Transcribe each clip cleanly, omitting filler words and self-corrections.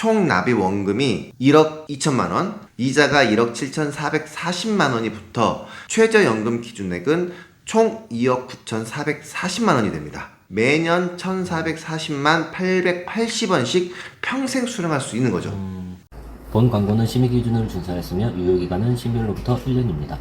총 납입 원금이 1억 2천만 원, 이자가 1억 7,440만 원이 붙어 최저연금 기준액은 총 2억 9,440만 원이 됩니다. 매년 1,440만 880원씩 평생 수령할 수 있는 거죠. 본 광고는 심의 기준을 준수하였으며 유효기간은 심의일로부터 1년입니다.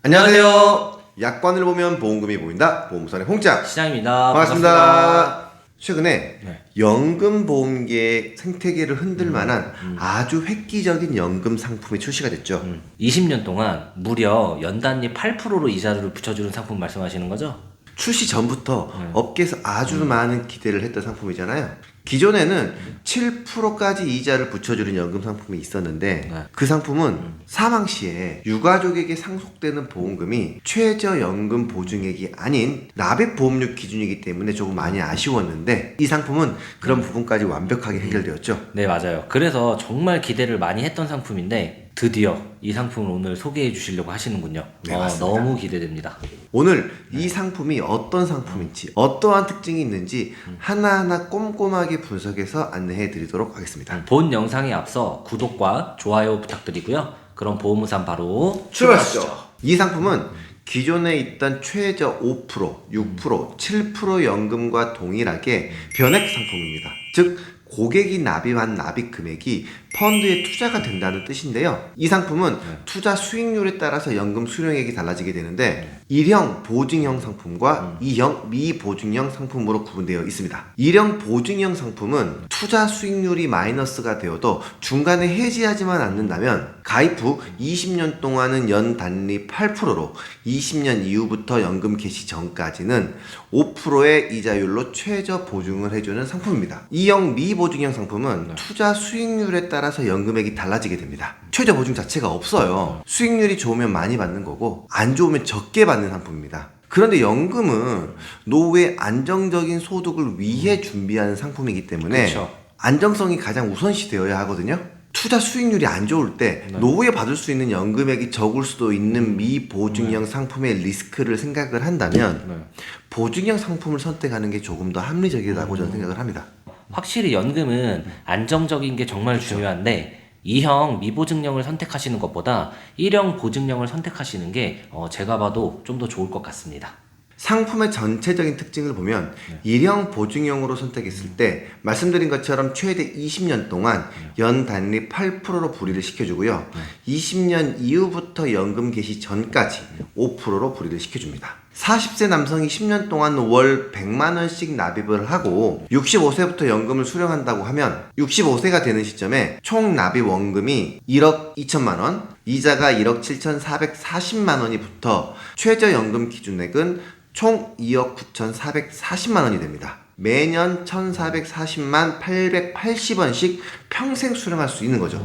안녕하세요. 약관을 보면 보험금이 보인다. 보험사의 홍짱 시장입니다. 반갑습니다. 최근에 네. 연금 보험계의 생태계를 흔들 만한 아주 획기적인 연금 상품이 출시가 됐죠. 20년 동안 무려 연단리 8%로 이자를 붙여주는 상품 말씀하시는 거죠? 출시 전부터 업계에서 아주 많은 기대를 했던 상품이잖아요. 기존에는 7%까지 이자를 붙여주는 연금 상품이 있었는데 그 상품은 사망 시에 유가족에게 상속되는 보험금이 최저연금 보증액이 아닌 납입보험료 기준이기 때문에 조금 많이 아쉬웠는데 이 상품은 그런 부분까지 완벽하게 해결되었죠. 네, 맞아요. 그래서 정말 기대를 많이 했던 상품인데 드디어 이 상품을 오늘 소개해 주시려고 하시는군요. 네, 맞습니다. 너무 기대됩니다. 오늘 이 상품이 어떤 상품인지 어떠한 특징이 있는지 하나하나 꼼꼼하게 분석해서 안내해 드리도록 하겠습니다. 본 영상에 앞서 구독과 좋아요 부탁드리고요. 그럼 보험우산 바로 출발하시죠. 이 상품은 기존에 있던 최저 5%, 6%, 7% 연금과 동일하게 변액 상품입니다. 즉 고객이 납입한 납입 금액이 펀드에 투자가 된다는 뜻인데요. 이 상품은 투자 수익률에 따라서 연금 수령액이 달라지게 되는데 1형 보증형 상품과 2형 미보증형 상품으로 구분되어 있습니다. 1형 보증형 상품은 투자 수익률이 마이너스가 되어도 중간에 해지하지만 않는다면 가입 후 20년 동안은 연 단리 8%로 20년 이후부터 연금 개시 전까지는 5%의 이자율로 최저 보증을 해주는 상품입니다. 2형 미보증형 상품은 투자 수익률에 따라서 연금액이 달라지게 됩니다. 최저 보증 자체가 없어요. 수익률이 좋으면 많이 받는 거고 안 좋으면 적게 받는 상품입니다. 그런데 연금은 노후에 안정적인 소득을 위해 준비하는 상품이기 때문에 그렇죠. 안정성이 가장 우선시 되어야 하거든요. 투자 수익률이 안 좋을 때 노후에 받을 수 있는 연금액이 적을 수도 있는 미보증형 상품의 리스크를 생각을 한다면 보증형 상품을 선택하는 게 조금 더 합리적이라고 저는 생각을 합니다. 확실히 연금은 안정적인 게 정말 중요한데 2형 미보증형을 선택하시는 것보다 1형 보증형을 선택하시는 게 제가 봐도 좀 더 좋을 것 같습니다. 상품의 전체적인 특징을 보면 1형 보증형으로 선택했을 때 말씀드린 것처럼 최대 20년 동안 연 단리 8%로 불이를 시켜주고요. 20년 이후부터 연금 개시 전까지 5%로 불이를 시켜줍니다. 40세 남성이 10년 동안 월 100만원씩 납입을 하고 65세부터 연금을 수령한다고 하면 65세가 되는 시점에 총 납입 원금이 1억 2천만원, 이자가 1억 7,440만원이 붙어 최저연금 기준액은 총 2억 9,440만원이 됩니다. 매년 1,440만 880원씩 평생 수령할 수 있는 거죠.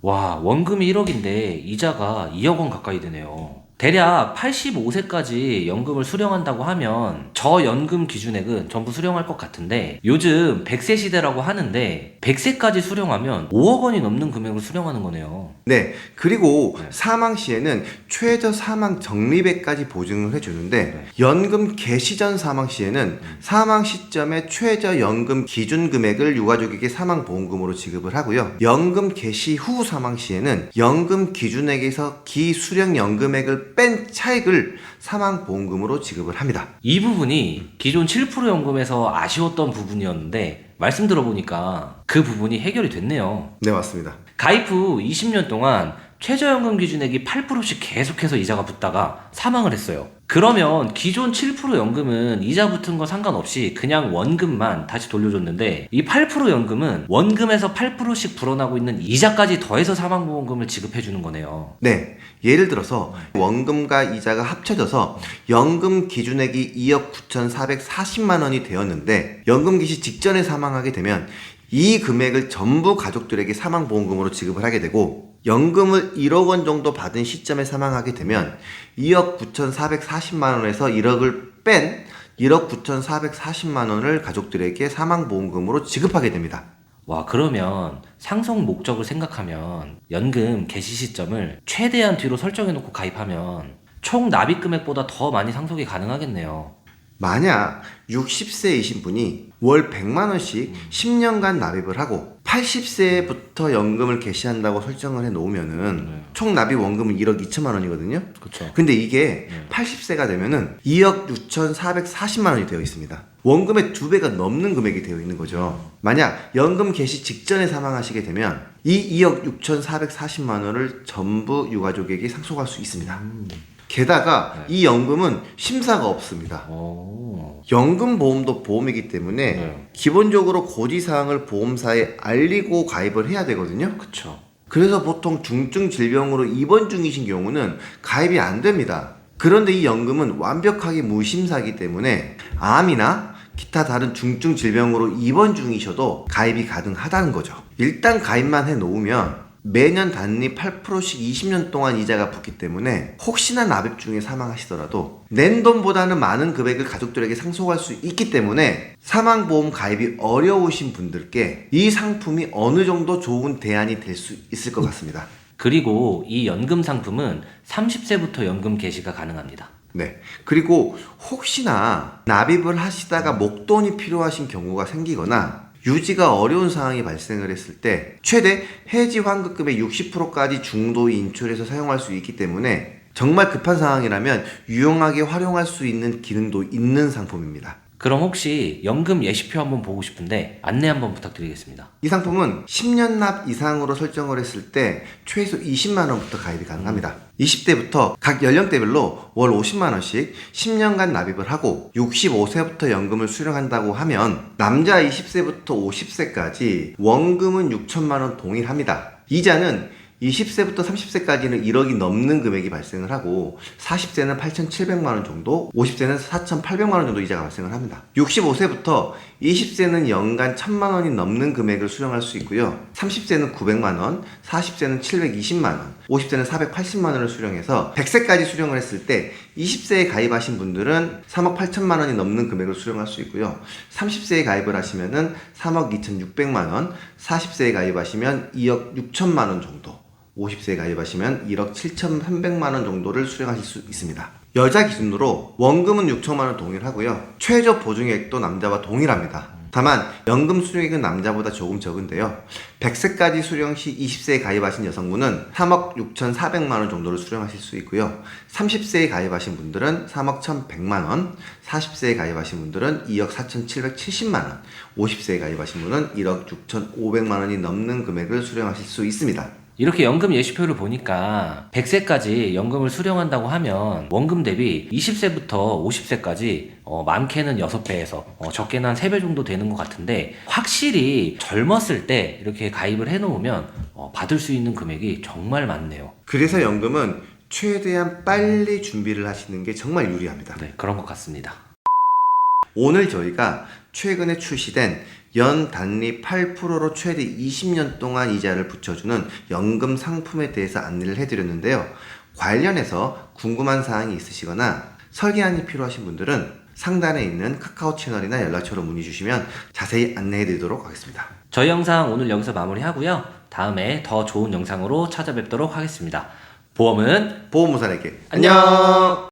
와, 원금이 1억인데 이자가 2억 원 가까이 되네요. 대략 85세까지 연금을 수령한다고 하면 저 연금 기준액은 전부 수령할 것 같은데 요즘 100세 시대라고 하는데 100세까지 수령하면 5억 원이 넘는 금액을 수령하는 거네요. 네, 그리고 사망 시에는 최저 사망 적립액까지 보증을 해주는데 연금 개시 전 사망 시에는 사망 시점의 최저 연금 기준 금액을 유가족에게 사망 보험금으로 지급을 하고요. 연금 개시 후 사망 시에는 연금 기준액에서 기수령 연금액을 뺀 차액을 사망보험금으로 지급을 합니다. 이 부분이 기존 7% 연금에서 아쉬웠던 부분이었는데 말씀 들어보니까 그 부분이 해결이 됐네요. 네, 맞습니다. 가입 후 20년 동안 최저연금 기준액이 8%씩 계속해서 이자가 붙다가 사망을 했어요. 그러면 기존 7% 연금은 이자 붙은 거 상관없이 그냥 원금만 다시 돌려줬는데 이 8% 연금은 원금에서 8%씩 불어나고 있는 이자까지 더해서 사망보험금을 지급해주는 거네요. 네, 예를 들어서 원금과 이자가 합쳐져서 연금 기준액이 2억 9,440만 원이 되었는데 연금 개시 직전에 사망하게 되면 이 금액을 전부 가족들에게 사망보험금으로 지급을 하게 되고 연금을 1억 원 정도 받은 시점에 사망하게 되면 2억 9,440만 원에서 1억을 뺀 1억 9,440만 원을 가족들에게 사망보험금으로 지급하게 됩니다. 와, 그러면 상속 목적을 생각하면 연금 개시 시점을 최대한 뒤로 설정해놓고 가입하면 총 납입 금액보다 더 많이 상속이 가능하겠네요. 만약 60세이신 분이 월 100만원씩 10년간 납입을 하고 80세부터 연금을 개시한다고 설정을 해 놓으면은 총 납입 원금은 1억 2천만 원이거든요. 그쵸. 근데 이게 80세가 되면은 2억 6,440만 원이 되어 있습니다. 원금의 2배가 넘는 금액이 되어 있는 거죠. 만약 연금 개시 직전에 사망하시게 되면 이 2억 6,440만 원을 전부 유가족에게 상속할 수 있습니다. 게다가 이 연금은 심사가 없습니다. 연금보험도 보험이기 때문에 기본적으로 고지사항을 보험사에 알리고 가입을 해야 되거든요. 그쵸. 그래서 보통 중증 질병으로 입원 중이신 경우는 가입이 안 됩니다. 그런데 이 연금은 완벽하게 무심사이기 때문에 암이나 기타 다른 중증 질병으로 입원 중이셔도 가입이 가능하다는 거죠. 일단 가입만 해 놓으면 매년 단리 8%씩 20년 동안 이자가 붙기 때문에 혹시나 납입 중에 사망하시더라도 낸 돈보다는 많은 금액을 가족들에게 상속할 수 있기 때문에 사망보험 가입이 어려우신 분들께 이 상품이 어느 정도 좋은 대안이 될 수 있을 것 같습니다. 그리고 이 연금 상품은 30세부터 연금 개시가 가능합니다. 네. 그리고 혹시나 납입을 하시다가 목돈이 필요하신 경우가 생기거나 유지가 어려운 상황이 발생을 했을 때 최대 해지 환급금의 60%까지 중도 인출해서 사용할 수 있기 때문에 정말 급한 상황이라면 유용하게 활용할 수 있는 기능도 있는 상품입니다. 그럼 혹시 연금 예시표 한번 보고 싶은데 안내 한번 부탁드리겠습니다. 이 상품은 10년 납 이상으로 설정을 했을 때 최소 20만 원부터 가입이 가능합니다. 20대부터 각 연령대별로 월 50만 원씩 10년간 납입을 하고 65세부터 연금을 수령한다고 하면 남자 20세부터 50세까지 원금은 6천만 원 동일합니다. 이자는 20세부터 30세까지는 1억이 넘는 금액이 발생을 하고 40세는 8,700만 원 정도, 50세는 4,800만 원 정도 이자가 발생을 합니다. 65세부터 20세는 연간 1,000만 원이 넘는 금액을 수령할 수 있고요. 30세는 900만 원, 40세는 720만 원, 50세는 480만 원을 수령해서 100세까지 수령을 했을 때 20세에 가입하신 분들은 3억 8천만 원이 넘는 금액을 수령할 수 있고요. 30세에 가입을 하시면은 3억 2,600만 원, 40세에 가입하시면 2억 6천만 원 정도, 50세에 가입하시면 1억 7,300만 원 정도를 수령하실 수 있습니다. 여자 기준으로 원금은 6천만 원 동일하고요. 최저 보증액도 남자와 동일합니다. 다만 연금 수령액은 남자보다 조금 적은데요. 100세까지 수령 시 20세에 가입하신 여성분은 3억 6,400만 원 정도를 수령하실 수 있고요. 30세에 가입하신 분들은 3억 1,100만 원, 40세에 가입하신 분들은 2억 4,770만 원, 50세에 가입하신 분은 1억 6,500만 원이 넘는 금액을 수령하실 수 있습니다. 이렇게 연금 예시표를 보니까 100세까지 연금을 수령한다고 하면 원금 대비 20세부터 50세까지 많게는 6배에서 적게는 한 3배 정도 되는 것 같은데 확실히 젊었을 때 이렇게 가입을 해놓으면 받을 수 있는 금액이 정말 많네요. 그래서 연금은 최대한 빨리 준비를 하시는 게 정말 유리합니다. 네, 그런 것 같습니다. 오늘 저희가 최근에 출시된 연 단리 8%로 최대 20년 동안 이자를 붙여주는 연금 상품에 대해서 안내를 해드렸는데요. 관련해서 궁금한 사항이 있으시거나 설계안이 필요하신 분들은 상단에 있는 카카오 채널이나 연락처로 문의 주시면 자세히 안내해드리도록 하겠습니다. 저희 영상 오늘 여기서 마무리하고요. 다음에 더 좋은 영상으로 찾아뵙도록 하겠습니다. 보험은 보험무사에게 안녕!